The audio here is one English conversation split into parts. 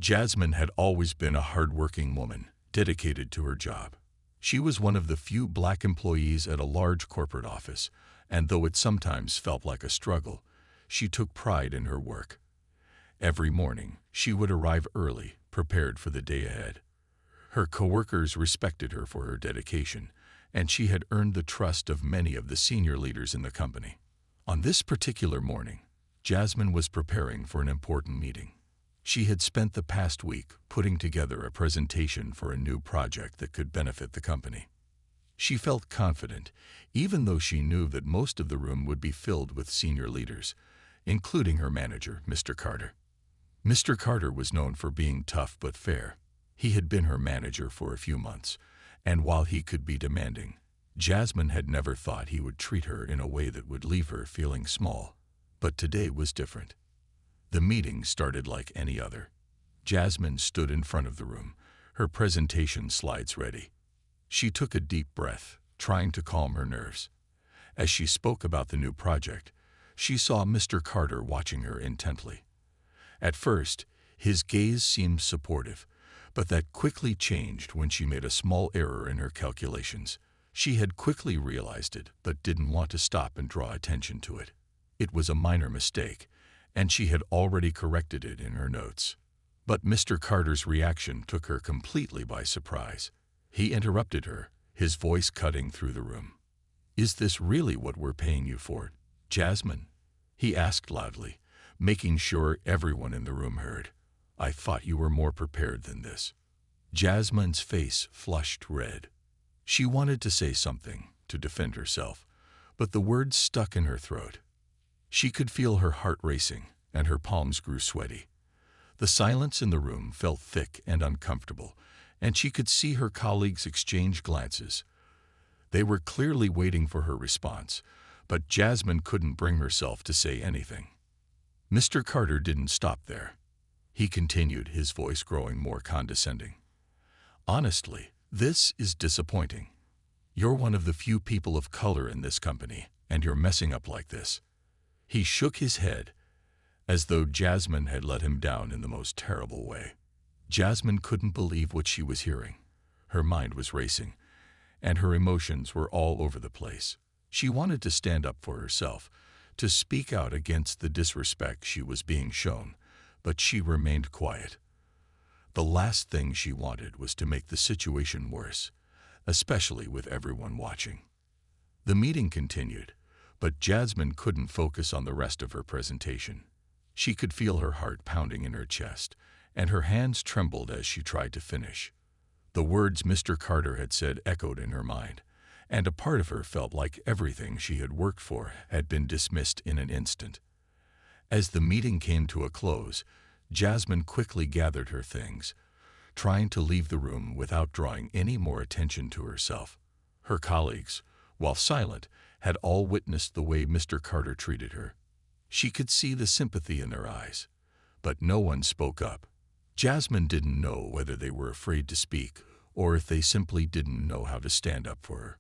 Jasmine had always been a hard-working woman, dedicated to her job. She was one of the few black employees at a large corporate office, and though it sometimes felt like a struggle, she took pride in her work. Every morning, she would arrive early, prepared for the day ahead. Her coworkers respected her for her dedication, and she had earned the trust of many of the senior leaders in the company. On this particular morning, Jasmine was preparing for an important meeting. She had spent the past week putting together a presentation for a new project that could benefit the company. She felt confident, even though she knew that most of the room would be filled with senior leaders, including her manager, Mr. Carter. Mr. Carter was known for being tough but fair. He had been her manager for a few months, and while he could be demanding, Jasmine had never thought he would treat her in a way that would leave her feeling small. But today was different. The meeting started like any other. Jasmine stood in front of the room, her presentation slides ready. She took a deep breath, trying to calm her nerves. As she spoke about the new project, she saw Mr. Carter watching her intently. At first, his gaze seemed supportive, but that quickly changed when she made a small error in her calculations. She had quickly realized it, but didn't want to stop and draw attention to it. It was a minor mistake, and she had already corrected it in her notes. But Mr. Carter's reaction took her completely by surprise. He interrupted her, his voice cutting through the room. "Is this really what we're paying you for, Jasmine?" he asked loudly, making sure everyone in the room heard. "I thought you were more prepared than this." Jasmine's face flushed red. She wanted to say something, to defend herself, but the words stuck in her throat. She could feel her heart racing, and her palms grew sweaty. The silence in the room felt thick and uncomfortable, and she could see her colleagues exchange glances. They were clearly waiting for her response, but Jasmine couldn't bring herself to say anything. Mr. Carter didn't stop there. He continued, his voice growing more condescending. "Honestly, this is disappointing. You're one of the few people of color in this company, and you're messing up like this." He shook his head, as though Jasmine had let him down in the most terrible way. Jasmine couldn't believe what she was hearing. Her mind was racing, and her emotions were all over the place. She wanted to stand up for herself, to speak out against the disrespect she was being shown, but she remained quiet. The last thing she wanted was to make the situation worse, especially with everyone watching. The meeting continued, but Jasmine couldn't focus on the rest of her presentation. She could feel her heart pounding in her chest, and her hands trembled as she tried to finish. The words Mr. Carter had said echoed in her mind, and a part of her felt like everything she had worked for had been dismissed in an instant. As the meeting came to a close, Jasmine quickly gathered her things, trying to leave the room without drawing any more attention to herself. Her colleagues, while silent, had all witnessed the way Mr. Carter treated her. She could see the sympathy in their eyes, but no one spoke up. Jasmine didn't know whether they were afraid to speak or if they simply didn't know how to stand up for her.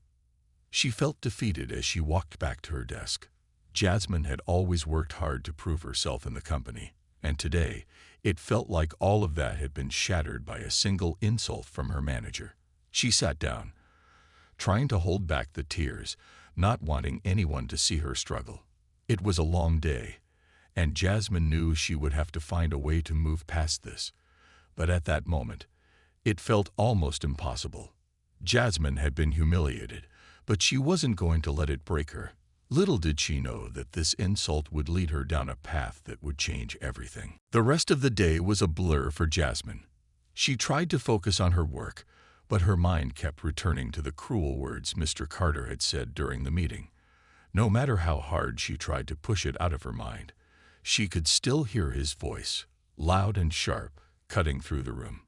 She felt defeated as she walked back to her desk. Jasmine had always worked hard to prove herself in the company, and today it felt like all of that had been shattered by a single insult from her manager. She sat down, trying to hold back the tears, not wanting anyone to see her struggle. It was a long day, and Jasmine knew she would have to find a way to move past this. But at that moment, it felt almost impossible. Jasmine had been humiliated, but she wasn't going to let it break her. Little did she know that this insult would lead her down a path that would change everything. The rest of the day was a blur for Jasmine. She tried to focus on her work, but her mind kept returning to the cruel words Mr. Carter had said during the meeting. No matter how hard she tried to push it out of her mind, she could still hear his voice, loud and sharp, cutting through the room.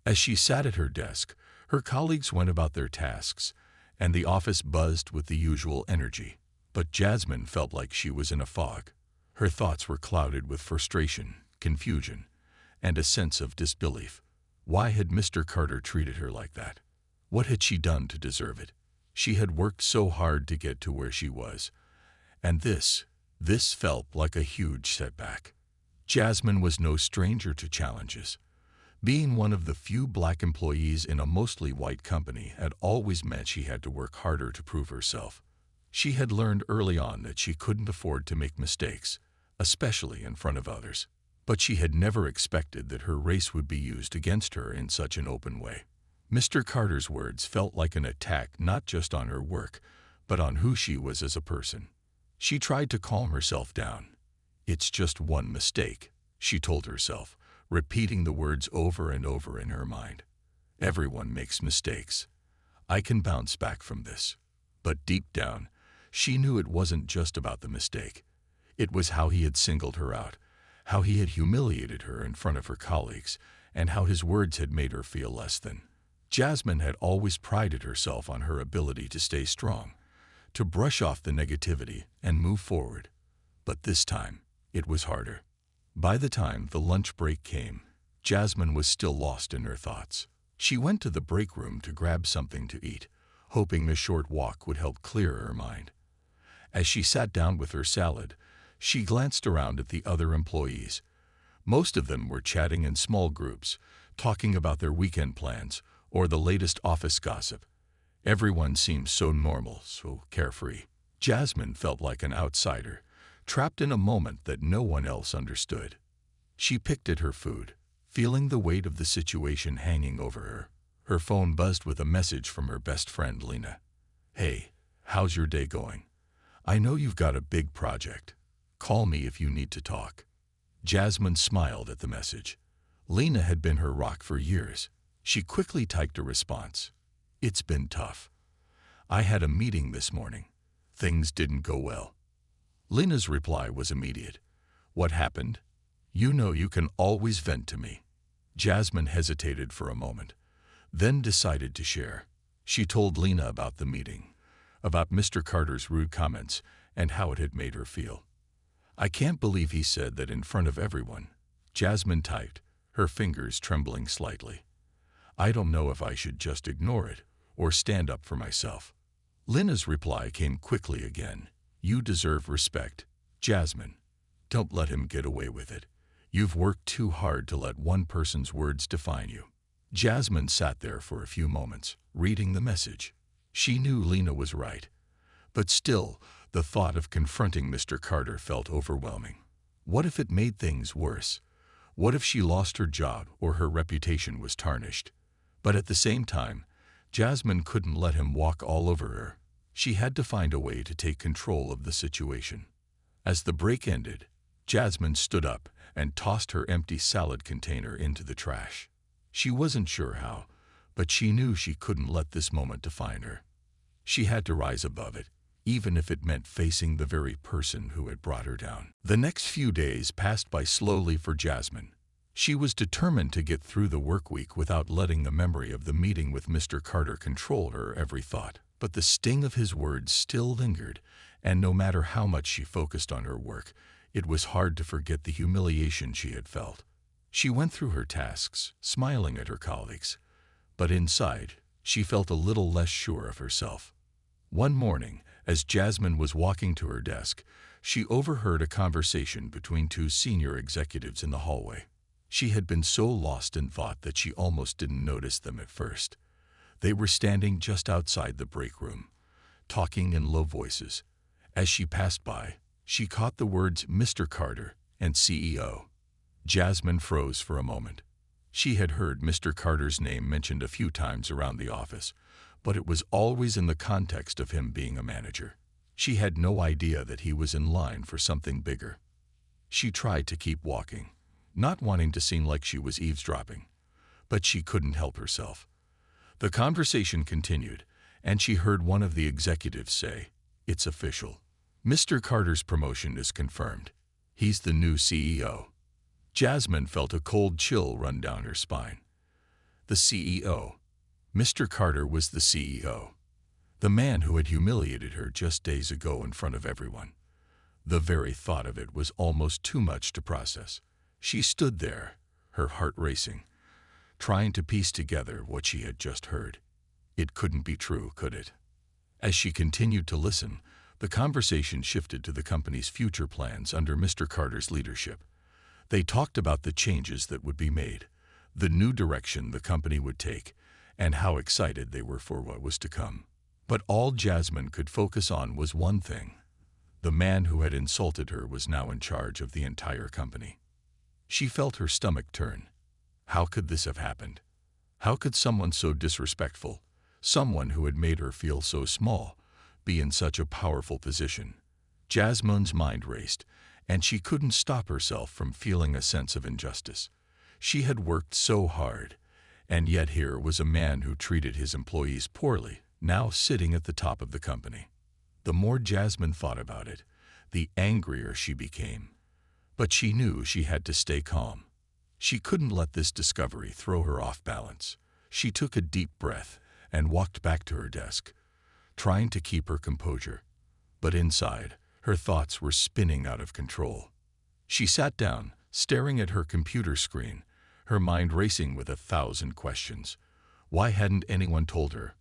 As she sat at her desk, her colleagues went about their tasks, and the office buzzed with the usual energy. But Jasmine felt like she was in a fog. Her thoughts were clouded with frustration, confusion, and a sense of disbelief. Why had Mr. Carter treated her like that? What had she done to deserve it? She had worked so hard to get to where she was, and this felt like a huge setback. Jasmine was no stranger to challenges. Being one of the few black employees in a mostly white company had always meant she had to work harder to prove herself. She had learned early on that she couldn't afford to make mistakes, especially in front of others. But she had never expected that her race would be used against her in such an open way. Mr. Carter's words felt like an attack not just on her work, but on who she was as a person. She tried to calm herself down. "It's just one mistake," she told herself, repeating the words over and over in her mind. "Everyone makes mistakes. I can bounce back from this." But deep down, she knew it wasn't just about the mistake. It was how he had singled her out, how he had humiliated her in front of her colleagues, and how his words had made her feel less than. Jasmine had always prided herself on her ability to stay strong, to brush off the negativity and move forward. But this time, it was harder. By the time the lunch break came, Jasmine was still lost in her thoughts. She went to the break room to grab something to eat, hoping the short walk would help clear her mind. As she sat down with her salad, she glanced around at the other employees. Most of them were chatting in small groups, talking about their weekend plans or the latest office gossip. Everyone seemed so normal, so carefree. Jasmine felt like an outsider, trapped in a moment that no one else understood. She picked at her food, feeling the weight of the situation hanging over her. Her phone buzzed with a message from her best friend, Lena. "Hey, how's your day going? I know you've got a big project. Call me if you need to talk." Jasmine smiled at the message. Lena had been her rock for years. She quickly typed a response. "It's been tough. I had a meeting this morning. Things didn't go well." Lena's reply was immediate. "What happened? You know you can always vent to me." Jasmine hesitated for a moment, then decided to share. She told Lena about the meeting, about Mr. Carter's rude comments, and how it had made her feel. "I can't believe he said that in front of everyone," Jasmine typed, her fingers trembling slightly. "I don't know if I should just ignore it or stand up for myself." Lena's reply came quickly again. "You deserve respect, Jasmine. Don't let him get away with it. You've worked too hard to let one person's words define you." Jasmine sat there for a few moments, reading the message. She knew Lena was right, but still, the thought of confronting Mr. Carter felt overwhelming. What if it made things worse? What if she lost her job or her reputation was tarnished? But at the same time, Jasmine couldn't let him walk all over her. She had to find a way to take control of the situation. As the break ended, Jasmine stood up and tossed her empty salad container into the trash. She wasn't sure how, but she knew she couldn't let this moment define her. She had to rise above it, even if it meant facing the very person who had brought her down. The next few days passed by slowly for Jasmine. She was determined to get through the work week without letting the memory of the meeting with Mr. Carter control her every thought. But the sting of his words still lingered, and no matter how much she focused on her work, it was hard to forget the humiliation she had felt. She went through her tasks, smiling at her colleagues, but inside, she felt a little less sure of herself. One morning, as Jasmine was walking to her desk, she overheard a conversation between two senior executives in the hallway. She had been so lost in thought that she almost didn't notice them at first. They were standing just outside the break room, talking in low voices. As she passed by, she caught the words Mr. Carter and CEO. Jasmine froze for a moment. She had heard Mr. Carter's name mentioned a few times around the office, but it was always in the context of him being a manager. She had no idea that he was in line for something bigger. She tried to keep walking, not wanting to seem like she was eavesdropping, but she couldn't help herself. The conversation continued, and she heard one of the executives say, "It's official. Mr. Carter's promotion is confirmed. He's the new CEO." Jasmine felt a cold chill run down her spine. The CEO. Mr. Carter was the CEO. The man who had humiliated her just days ago in front of everyone. The very thought of it was almost too much to process. She stood there, her heart racing, trying to piece together what she had just heard. It couldn't be true, could it? As she continued to listen, the conversation shifted to the company's future plans under Mr. Carter's leadership. They talked about the changes that would be made, the new direction the company would take, and how excited they were for what was to come. But all Jasmine could focus on was one thing. The man who had insulted her was now in charge of the entire company. She felt her stomach turn. How could this have happened? How could someone so disrespectful, someone who had made her feel so small, be in such a powerful position? Jasmine's mind raced, and she couldn't stop herself from feeling a sense of injustice. She had worked so hard, and yet here was a man who treated his employees poorly, now sitting at the top of the company. The more Jasmine thought about it, the angrier she became. But she knew she had to stay calm. She couldn't let this discovery throw her off balance. She took a deep breath and walked back to her desk, trying to keep her composure. But inside, her thoughts were spinning out of control. She sat down, staring at her computer screen, her mind racing with 1,000 questions. Why hadn't anyone told her?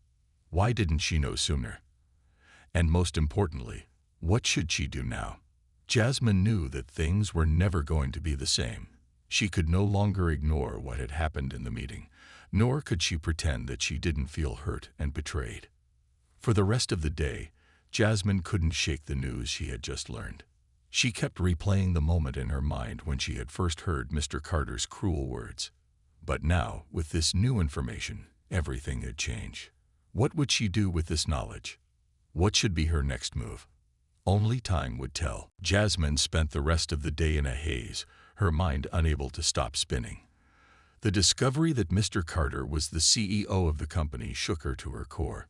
Why didn't she know sooner? And most importantly, what should she do now? Jasmine knew that things were never going to be the same. She could no longer ignore what had happened in the meeting, nor could she pretend that she didn't feel hurt and betrayed. For the rest of the day, Jasmine couldn't shake the news she had just learned. She kept replaying the moment in her mind when she had first heard Mr. Carter's cruel words. But now, with this new information, everything had changed. What would she do with this knowledge? What should be her next move? Only time would tell. Jasmine spent the rest of the day in a haze, her mind unable to stop spinning. The discovery that Mr. Carter was the CEO of the company shook her to her core.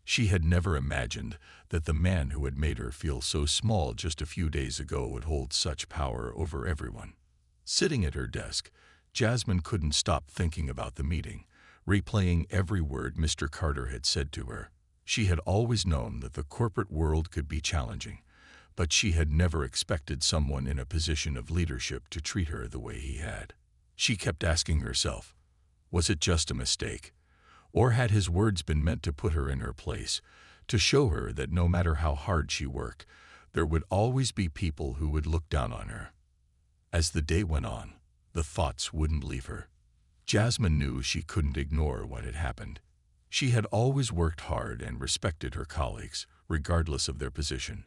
She had never imagined that the man who had made her feel so small just a few days ago would hold such power over everyone. Sitting at her desk, Jasmine couldn't stop thinking about the meeting, replaying every word Mr. Carter had said to her. She had always known that the corporate world could be challenging, but she had never expected someone in a position of leadership to treat her the way he had. She kept asking herself, was it just a mistake? Or had his words been meant to put her in her place, to show her that no matter how hard she worked, there would always be people who would look down on her? As the day went on, the thoughts wouldn't leave her. Jasmine knew she couldn't ignore what had happened. She had always worked hard and respected her colleagues, regardless of their position.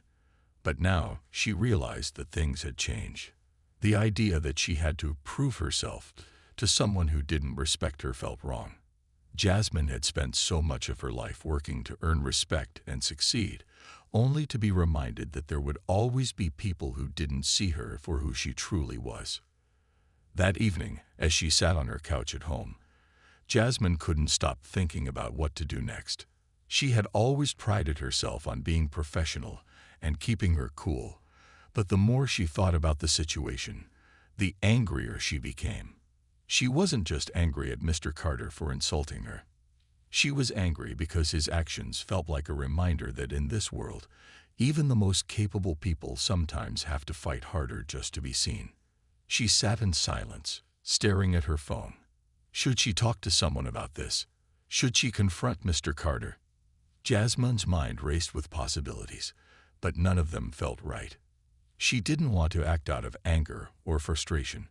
But now she realized that things had changed. The idea that she had to prove herself to someone who didn't respect her felt wrong. Jasmine had spent so much of her life working to earn respect and succeed, only to be reminded that there would always be people who didn't see her for who she truly was. That evening, as she sat on her couch at home, Jasmine couldn't stop thinking about what to do next. She had always prided herself on being professional and keeping her cool, but the more she thought about the situation, the angrier she became. She wasn't just angry at Mr. Carter for insulting her. She was angry because his actions felt like a reminder that in this world, even the most capable people sometimes have to fight harder just to be seen. She sat in silence, staring at her phone. Should she talk to someone about this? Should she confront Mr. Carter? Jasmine's mind raced with possibilities, but none of them felt right. She didn't want to act out of anger or frustration,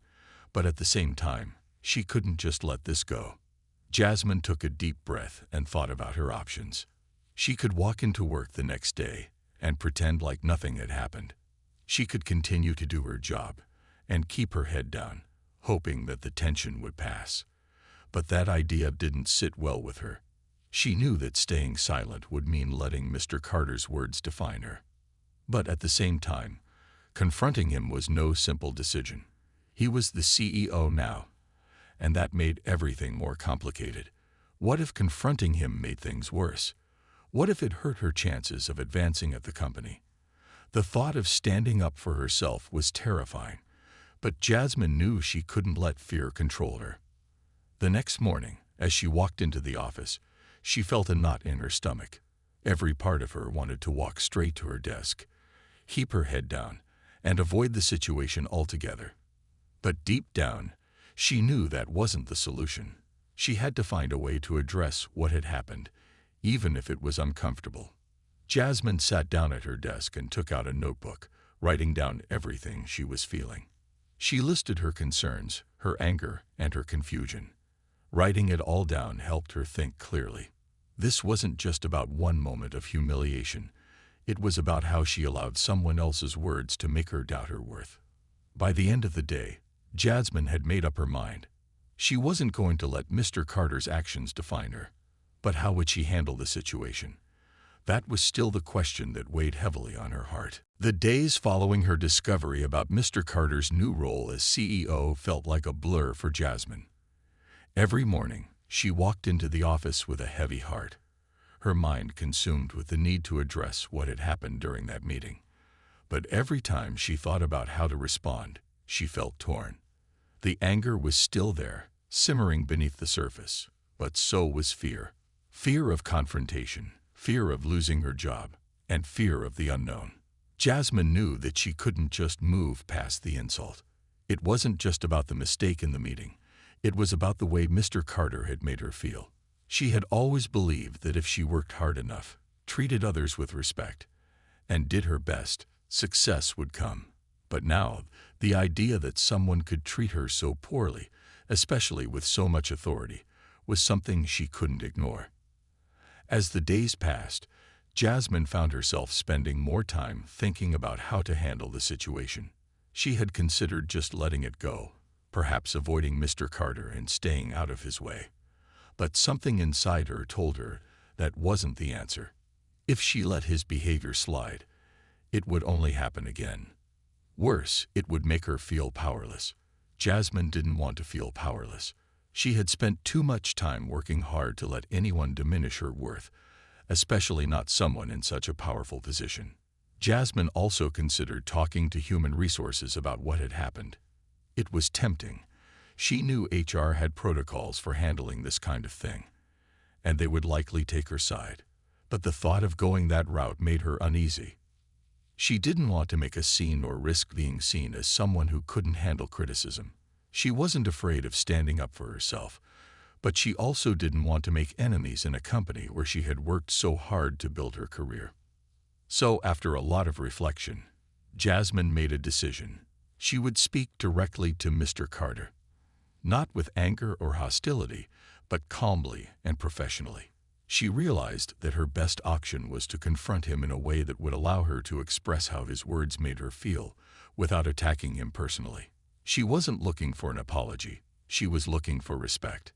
but at the same time, she couldn't just let this go. Jasmine took a deep breath and thought about her options. She could walk into work the next day and pretend like nothing had happened. She could continue to do her job and keep her head down, hoping that the tension would pass. But that idea didn't sit well with her. She knew that staying silent would mean letting Mr. Carter's words define her. But at the same time, confronting him was no simple decision. He was the CEO now, and that made everything more complicated. What if confronting him made things worse? What if it hurt her chances of advancing at the company? The thought of standing up for herself was terrifying, but Jasmine knew she couldn't let fear control her. The next morning, as she walked into the office, she felt a knot in her stomach. Every part of her wanted to walk straight to her desk, keep her head down, and avoid the situation altogether. But deep down, she knew that wasn't the solution. She had to find a way to address what had happened, even if it was uncomfortable. Jasmine sat down at her desk and took out a notebook, writing down everything she was feeling. She listed her concerns, her anger, and her confusion. Writing it all down helped her think clearly. This wasn't just about one moment of humiliation. It was about how she allowed someone else's words to make her doubt her worth. By the end of the day, Jasmine had made up her mind. She wasn't going to let Mr. Carter's actions define her. But how would she handle the situation? That was still the question that weighed heavily on her heart. The days following her discovery about Mr. Carter's new role as CEO felt like a blur for Jasmine. Every morning, she walked into the office with a heavy heart, her mind consumed with the need to address what had happened during that meeting. But every time she thought about how to respond, she felt torn. The anger was still there, simmering beneath the surface, but so was fear. Fear of confrontation, fear of losing her job, and fear of the unknown. Jasmine knew that she couldn't just move past the insult. It wasn't just about the mistake in the meeting. It was about the way Mr. Carter had made her feel. She had always believed that if she worked hard enough, treated others with respect, and did her best, success would come. But now, the idea that someone could treat her so poorly, especially with so much authority, was something she couldn't ignore. As the days passed, Jasmine found herself spending more time thinking about how to handle the situation. She had considered just letting it go, perhaps avoiding Mr. Carter and staying out of his way. But something inside her told her that wasn't the answer. If she let his behavior slide, it would only happen again. Worse, it would make her feel powerless. Jasmine didn't want to feel powerless. She had spent too much time working hard to let anyone diminish her worth, especially not someone in such a powerful position. Jasmine also considered talking to human resources about what had happened. It was tempting. She knew HR had protocols for handling this kind of thing, and they would likely take her side. But the thought of going that route made her uneasy. She didn't want to make a scene or risk being seen as someone who couldn't handle criticism. She wasn't afraid of standing up for herself, but she also didn't want to make enemies in a company where she had worked so hard to build her career. So, after a lot of reflection, Jasmine made a decision. She would speak directly to Mr. Carter. Not with anger or hostility, but calmly and professionally. She realized that her best option was to confront him in a way that would allow her to express how his words made her feel, without attacking him personally. She wasn't looking for an apology. She was looking for respect.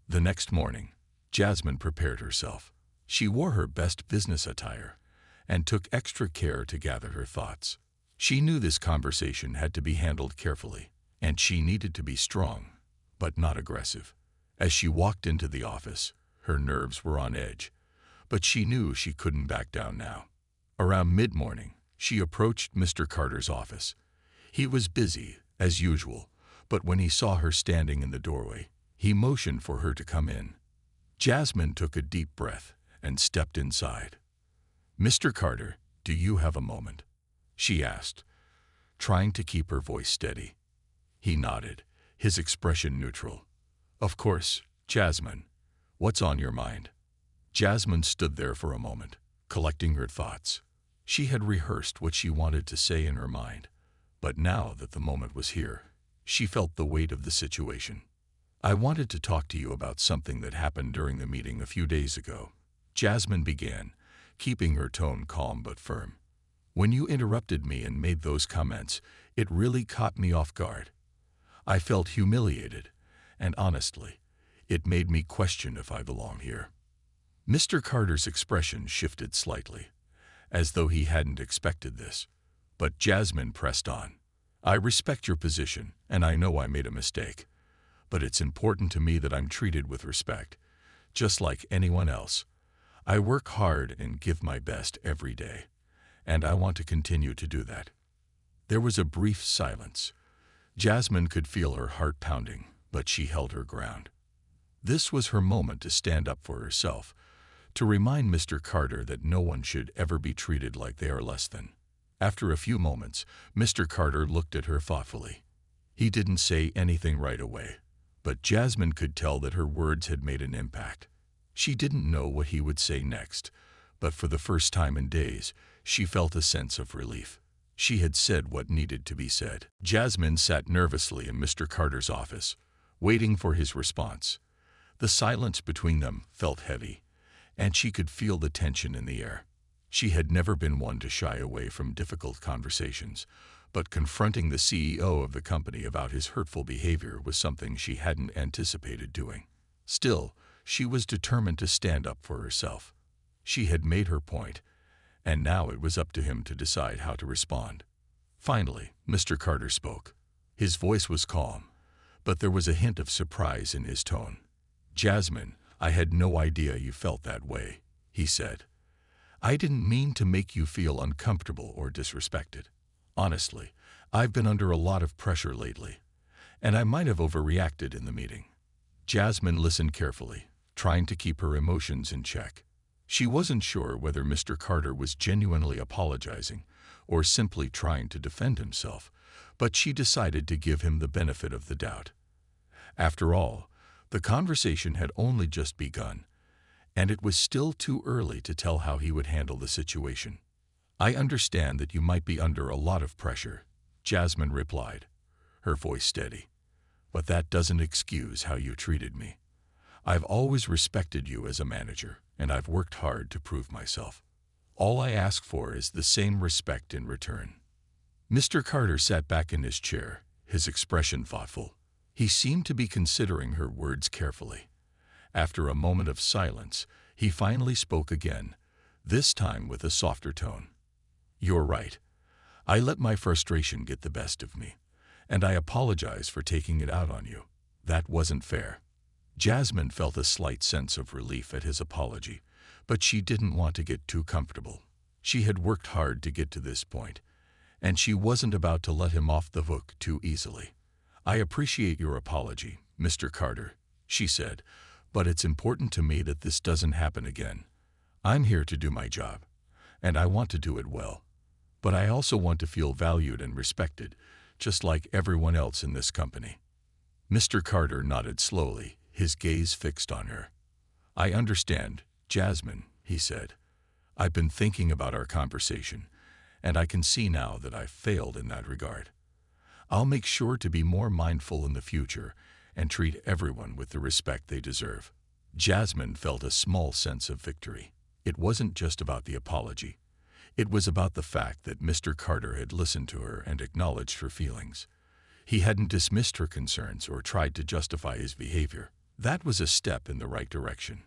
The next morning, Jasmine prepared herself. She wore her best business attire and took extra care to gather her thoughts. She knew this conversation had to be handled carefully, and she needed to be strong, but not aggressive. As she walked into the office, her nerves were on edge, but she knew she couldn't back down now. Around mid-morning, she approached Mr. Carter's office. He was busy, as usual, but when he saw her standing in the doorway, he motioned for her to come in. Jasmine took a deep breath and stepped inside. "Mr. Carter, do you have a moment?" she asked, trying to keep her voice steady. He nodded, his expression neutral. "Of course, Jasmine. What's on your mind?" Jasmine stood there for a moment, collecting her thoughts. She had rehearsed what she wanted to say in her mind, but now that the moment was here, she felt the weight of the situation. "I wanted to talk to you about something that happened during the meeting a few days ago," Jasmine began, keeping her tone calm but firm. "When you interrupted me and made those comments, it really caught me off guard. I felt humiliated, and honestly, it made me question if I belong here." Mr. Carter's expression shifted slightly, as though he hadn't expected this. But Jasmine pressed on. "I respect your position, and I know I made a mistake. But it's important to me that I'm treated with respect, just like anyone else. I work hard and give my best every day, and I want to continue to do that." There was a brief silence. Jasmine could feel her heart pounding, but she held her ground. This was her moment to stand up for herself, to remind Mr. Carter that no one should ever be treated like they are less than. After a few moments, Mr. Carter looked at her thoughtfully. He didn't say anything right away, but Jasmine could tell that her words had made an impact. She didn't know what he would say next, but for the first time in days, she felt a sense of relief. She had said what needed to be said. Jasmine sat nervously in Mr. Carter's office, waiting for his response. The silence between them felt heavy, and she could feel the tension in the air. She had never been one to shy away from difficult conversations, but confronting the CEO of the company about his hurtful behavior was something she hadn't anticipated doing. Still, she was determined to stand up for herself. She had made her point, and now it was up to him to decide how to respond. Finally, Mr. Carter spoke. His voice was calm, but there was a hint of surprise in his tone. "Jasmine, I had no idea you felt that way," he said. "I didn't mean to make you feel uncomfortable or disrespected. Honestly, I've been under a lot of pressure lately, and I might have overreacted in the meeting." Jasmine listened carefully, trying to keep her emotions in check. She wasn't sure whether Mr. Carter was genuinely apologizing or simply trying to defend himself, but she decided to give him the benefit of the doubt. After all, the conversation had only just begun, and it was still too early to tell how he would handle the situation. "I understand that you might be under a lot of pressure," Jasmine replied, her voice steady. "But that doesn't excuse how you treated me. I've always respected you as a manager, and I've worked hard to prove myself. All I ask for is the same respect in return." Mr. Carter sat back in his chair, his expression thoughtful. He seemed to be considering her words carefully. After a moment of silence, he finally spoke again, this time with a softer tone. "You're right. I let my frustration get the best of me, and I apologize for taking it out on you. That wasn't fair." Jasmine felt a slight sense of relief at his apology, but she didn't want to get too comfortable. She had worked hard to get to this point, and she wasn't about to let him off the hook too easily. "I appreciate your apology, Mr. Carter," she said, "but it's important to me that this doesn't happen again. I'm here to do my job, and I want to do it well. But I also want to feel valued and respected, just like everyone else in this company." Mr. Carter nodded slowly, his gaze fixed on her. "I understand, Jasmine," he said. "I've been thinking about our conversation, and I can see now that I've failed in that regard. I'll make sure to be more mindful in the future and treat everyone with the respect they deserve." Jasmine felt a small sense of victory. It wasn't just about the apology. It was about the fact that Mr. Carter had listened to her and acknowledged her feelings. He hadn't dismissed her concerns or tried to justify his behavior. That was a step in the right direction.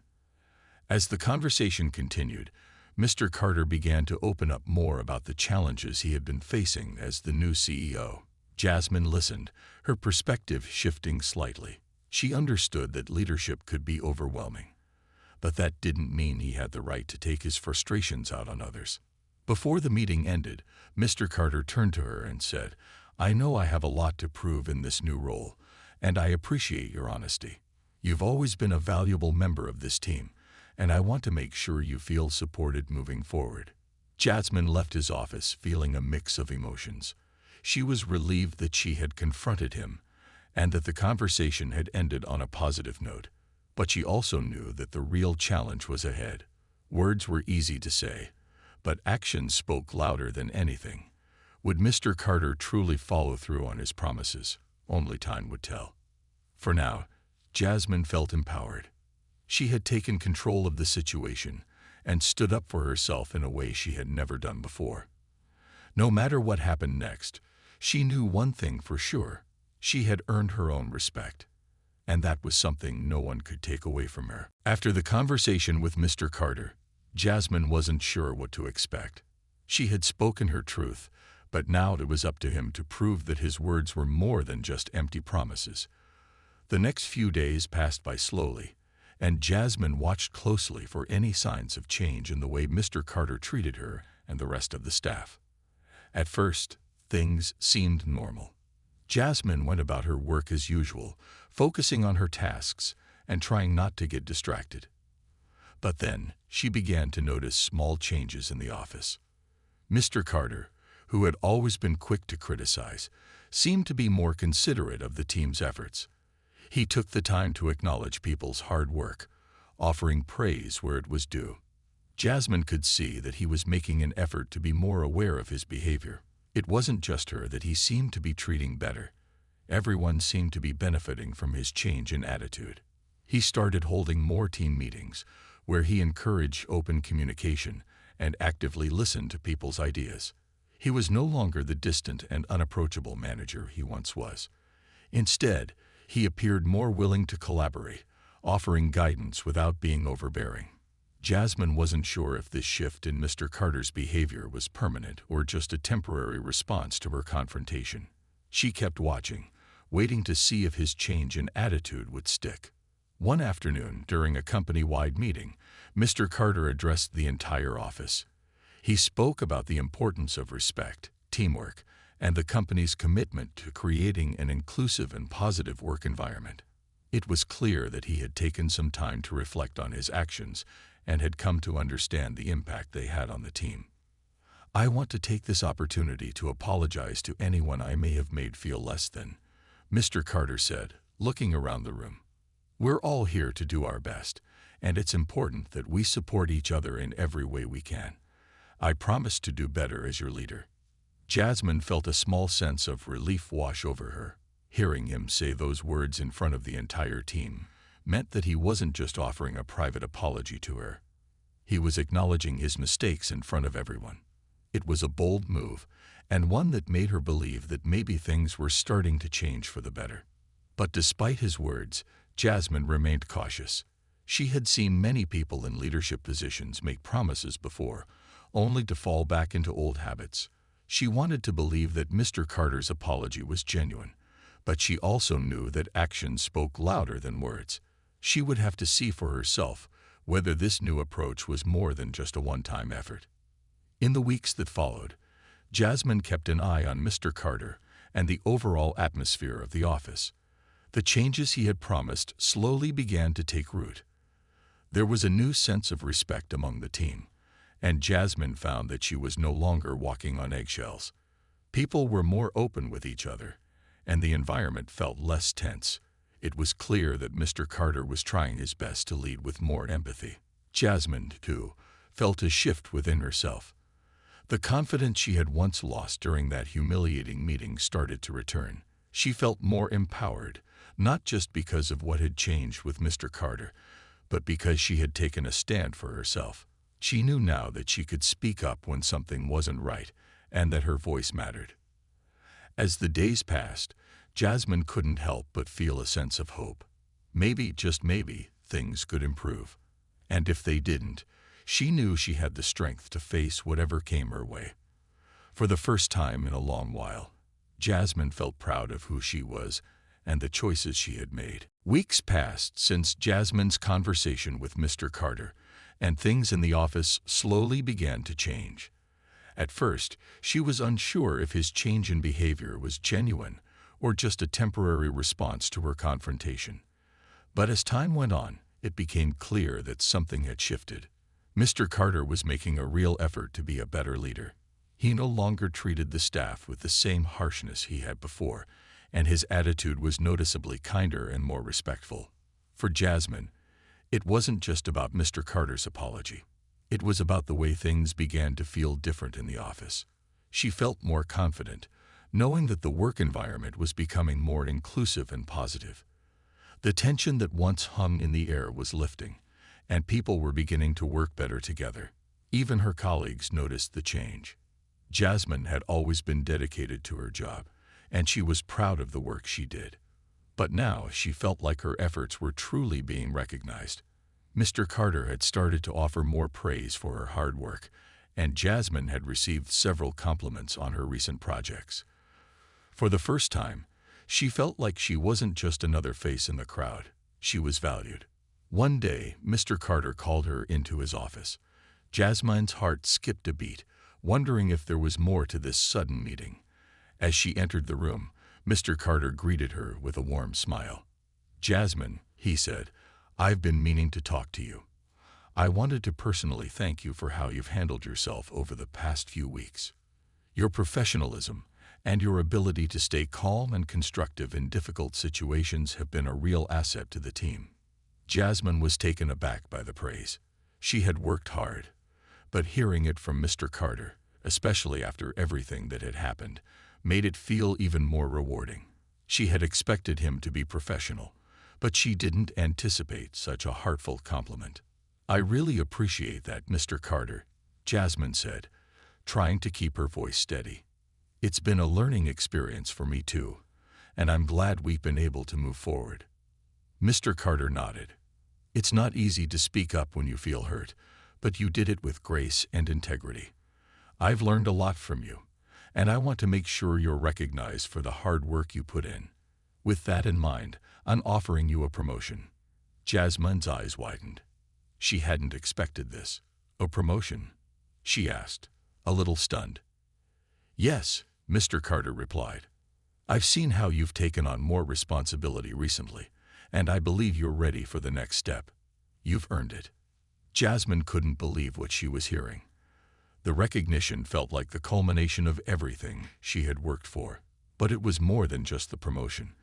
As the conversation continued, Mr. Carter began to open up more about the challenges he had been facing as the new CEO. Jasmine listened, her perspective shifting slightly. She understood that leadership could be overwhelming, but that didn't mean he had the right to take his frustrations out on others. Before the meeting ended, Mr. Carter turned to her and said, "I know I have a lot to prove in this new role, and I appreciate your honesty. You've always been a valuable member of this team, and I want to make sure you feel supported moving forward." Jasmine left his office feeling a mix of emotions. She was relieved that she had confronted him and that the conversation had ended on a positive note, but she also knew that the real challenge was ahead. Words were easy to say, but actions spoke louder than anything. Would Mr. Carter truly follow through on his promises? Only time would tell. For now, Jasmine felt empowered. She had taken control of the situation and stood up for herself in a way she had never done before. No matter what happened next, she knew one thing for sure: she had earned her own respect, and that was something no one could take away from her. After the conversation with Mr. Carter, Jasmine wasn't sure what to expect. She had spoken her truth, but now it was up to him to prove that his words were more than just empty promises. The next few days passed by slowly, and Jasmine watched closely for any signs of change in the way Mr. Carter treated her and the rest of the staff. At first, things seemed normal. Jasmine went about her work as usual, focusing on her tasks and trying not to get distracted. But then, she began to notice small changes in the office. Mr. Carter, who had always been quick to criticize, seemed to be more considerate of the team's efforts. He took the time to acknowledge people's hard work, offering praise where it was due. Jasmine could see that he was making an effort to be more aware of his behavior. It wasn't just her that he seemed to be treating better. Everyone seemed to be benefiting from his change in attitude. He started holding more team meetings, where he encouraged open communication and actively listened to people's ideas. He was no longer the distant and unapproachable manager he once was. Instead, he appeared more willing to collaborate, offering guidance without being overbearing. Jasmine wasn't sure if this shift in Mr. Carter's behavior was permanent or just a temporary response to her confrontation. She kept watching, waiting to see if his change in attitude would stick. One afternoon, during a company-wide meeting, Mr. Carter addressed the entire office. He spoke about the importance of respect, teamwork, and the company's commitment to creating an inclusive and positive work environment. It was clear that he had taken some time to reflect on his actions and had come to understand the impact they had on the team. "I want to take this opportunity to apologize to anyone I may have made feel less than," Mr. Carter said, looking around the room. "We're all here to do our best, and it's important that we support each other in every way we can. I promise to do better as your leader." Jasmine felt a small sense of relief wash over her. Hearing him say those words in front of the entire team meant that he wasn't just offering a private apology to her. He was acknowledging his mistakes in front of everyone. It was a bold move, and one that made her believe that maybe things were starting to change for the better. But despite his words, Jasmine remained cautious. She had seen many people in leadership positions make promises before, only to fall back into old habits. She wanted to believe that Mr. Carter's apology was genuine, but she also knew that actions spoke louder than words. She would have to see for herself whether this new approach was more than just a one-time effort. In the weeks that followed, Jasmine kept an eye on Mr. Carter and the overall atmosphere of the office. The changes he had promised slowly began to take root. There was a new sense of respect among the team, and Jasmine found that she was no longer walking on eggshells. People were more open with each other, and the environment felt less tense. It was clear that Mr. Carter was trying his best to lead with more empathy. Jasmine, too, felt a shift within herself. The confidence she had once lost during that humiliating meeting started to return. She felt more empowered, not just because of what had changed with Mr. Carter, but because she had taken a stand for herself. She knew now that she could speak up when something wasn't right, and that her voice mattered. As the days passed, Jasmine couldn't help but feel a sense of hope. Maybe, just maybe, things could improve. And if they didn't, she knew she had the strength to face whatever came her way. For the first time in a long while, Jasmine felt proud of who she was and the choices she had made. Weeks passed since Jasmine's conversation with Mr. Carter, and things in the office slowly began to change. At first, she was unsure if his change in behavior was genuine or just a temporary response to her confrontation. But as time went on, it became clear that something had shifted. Mr. Carter was making a real effort to be a better leader. He no longer treated the staff with the same harshness he had before, and his attitude was noticeably kinder and more respectful. For Jasmine, it wasn't just about Mr. Carter's apology. It was about the way things began to feel different in the office. She felt more confident, knowing that the work environment was becoming more inclusive and positive. The tension that once hung in the air was lifting, and people were beginning to work better together. Even her colleagues noticed the change. Jasmine had always been dedicated to her job, and she was proud of the work she did. But now she felt like her efforts were truly being recognized. Mr. Carter had started to offer more praise for her hard work, and Jasmine had received several compliments on her recent projects. For the first time, she felt like she wasn't just another face in the crowd. She was valued. One day, Mr. Carter called her into his office. Jasmine's heart skipped a beat, wondering if there was more to this sudden meeting. As she entered the room, Mr. Carter greeted her with a warm smile. "Jasmine," he said, "I've been meaning to talk to you. I wanted to personally thank you for how you've handled yourself over the past few weeks. Your professionalism and your ability to stay calm and constructive in difficult situations have been a real asset to the team." Jasmine was taken aback by the praise. She had worked hard, but hearing it from Mr. Carter especially after everything that had happened, made it feel even more rewarding. She had expected him to be professional, but she didn't anticipate such a heartfelt compliment. "I really appreciate that, Mr. Carter," Jasmine said, trying to keep her voice steady. "It's been a learning experience for me too, and I'm glad we've been able to move forward." Mr. Carter nodded. "It's not easy to speak up when you feel hurt, but you did it with grace and integrity. I've learned a lot from you, and I want to make sure you're recognized for the hard work you put in. With that in mind, I'm offering you a promotion." Jasmine's eyes widened. She hadn't expected this. "A promotion?" she asked, a little stunned. "Yes," Mr. Carter replied. "I've seen how you've taken on more responsibility recently, and I believe you're ready for the next step. You've earned it." Jasmine couldn't believe what she was hearing. The recognition felt like the culmination of everything she had worked for. But it was more than just the promotion.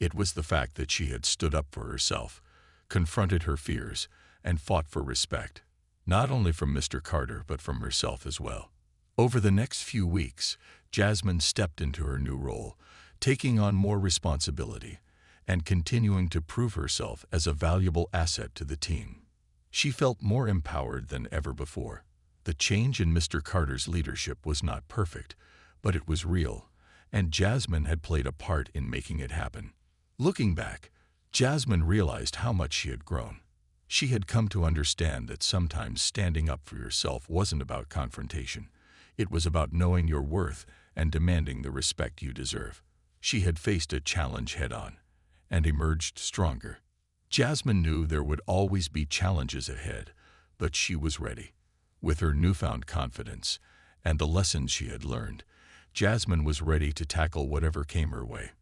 It was the fact that she had stood up for herself, confronted her fears, and fought for respect, not only from Mr. Carter but from herself as well. Over the next few weeks, Jasmine stepped into her new role, taking on more responsibility and continuing to prove herself as a valuable asset to the team. She felt more empowered than ever before. The change in Mr. Carter's leadership was not perfect, but it was real, and Jasmine had played a part in making it happen. Looking back, Jasmine realized how much she had grown. She had come to understand that sometimes standing up for yourself wasn't about confrontation. It was about knowing your worth and demanding the respect you deserve. She had faced a challenge head-on and emerged stronger. Jasmine knew there would always be challenges ahead, but she was ready. With her newfound confidence and the lessons she had learned, Jasmine was ready to tackle whatever came her way.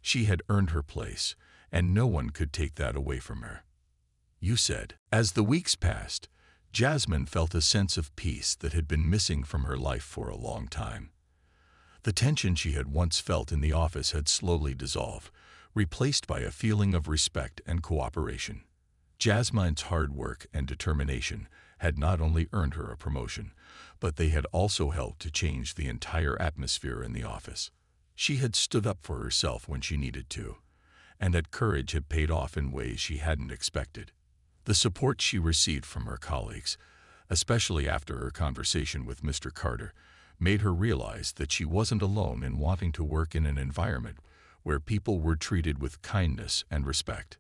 She had earned her place, and no one could take that away from her. "You said." As the weeks passed, Jasmine felt a sense of peace that had been missing from her life for a long time. The tension she had once felt in the office had slowly dissolved, replaced by a feeling of respect and cooperation. Jasmine's hard work and determination had not only earned her a promotion, but they had also helped to change the entire atmosphere in the office. She had stood up for herself when she needed to, and that courage had paid off in ways she hadn't expected. The support she received from her colleagues, especially after her conversation with Mr. Carter, made her realize that she wasn't alone in wanting to work in an environment where people were treated with kindness and respect.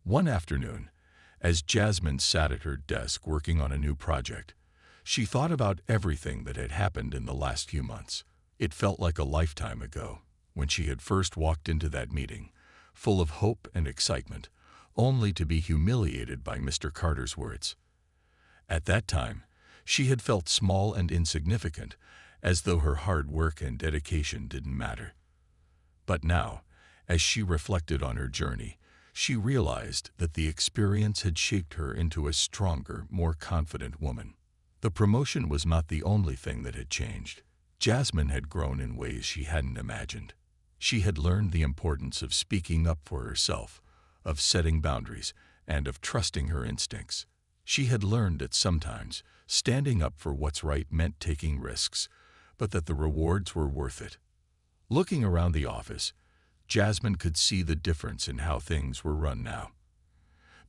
One afternoon, as Jasmine sat at her desk working on a new project, she thought about everything that had happened in the last few months. It felt like a lifetime ago when she had first walked into that meeting, full of hope and excitement, only to be humiliated by Mr. Carter's words. At that time, she had felt small and insignificant, as though her hard work and dedication didn't matter. But now, as she reflected on her journey, she realized that the experience had shaped her into a stronger, more confident woman. The promotion was not the only thing that had changed. Jasmine had grown in ways she hadn't imagined. She had learned the importance of speaking up for herself, of setting boundaries, and of trusting her instincts. She had learned that sometimes standing up for what's right meant taking risks, but that the rewards were worth it. Looking around the office, Jasmine could see the difference in how things were run now.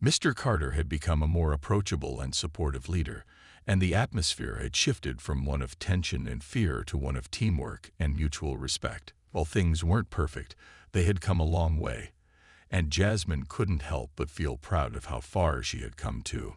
Mr. Carter had become a more approachable and supportive leader, and the atmosphere had shifted from one of tension and fear to one of teamwork and mutual respect. While things weren't perfect, they had come a long way, and Jasmine couldn't help but feel proud of how far she had come too.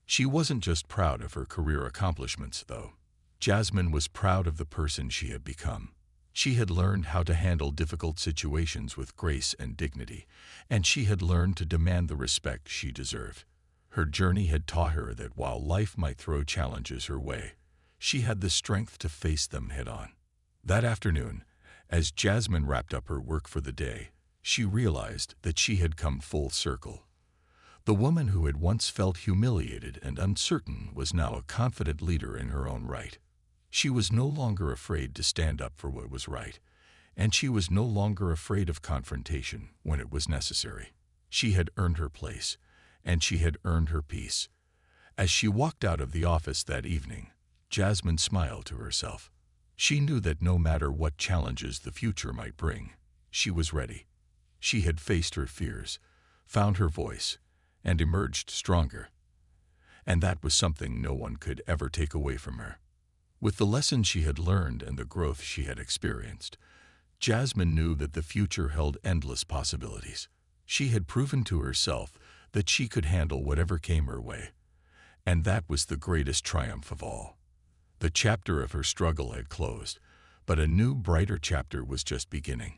She wasn't just proud of her career accomplishments, though. Jasmine was proud of the person she had become. She had learned how to handle difficult situations with grace and dignity, and she had learned to demand the respect she deserved. Her journey had taught her that while life might throw challenges her way, she had the strength to face them head-on. That afternoon, as Jasmine wrapped up her work for the day, she realized that she had come full circle. The woman who had once felt humiliated and uncertain was now a confident leader in her own right. She was no longer afraid to stand up for what was right, and she was no longer afraid of confrontation when it was necessary. She had earned her place, and she had earned her peace. As she walked out of the office that evening, Jasmine smiled to herself. She knew that no matter what challenges the future might bring, she was ready. She had faced her fears, found her voice, and emerged stronger. And that was something no one could ever take away from her. With the lessons she had learned and the growth she had experienced, Jasmine knew that the future held endless possibilities. She had proven to herself that she could handle whatever came her way. And that was the greatest triumph of all. The chapter of her struggle had closed, but a new, brighter chapter was just beginning.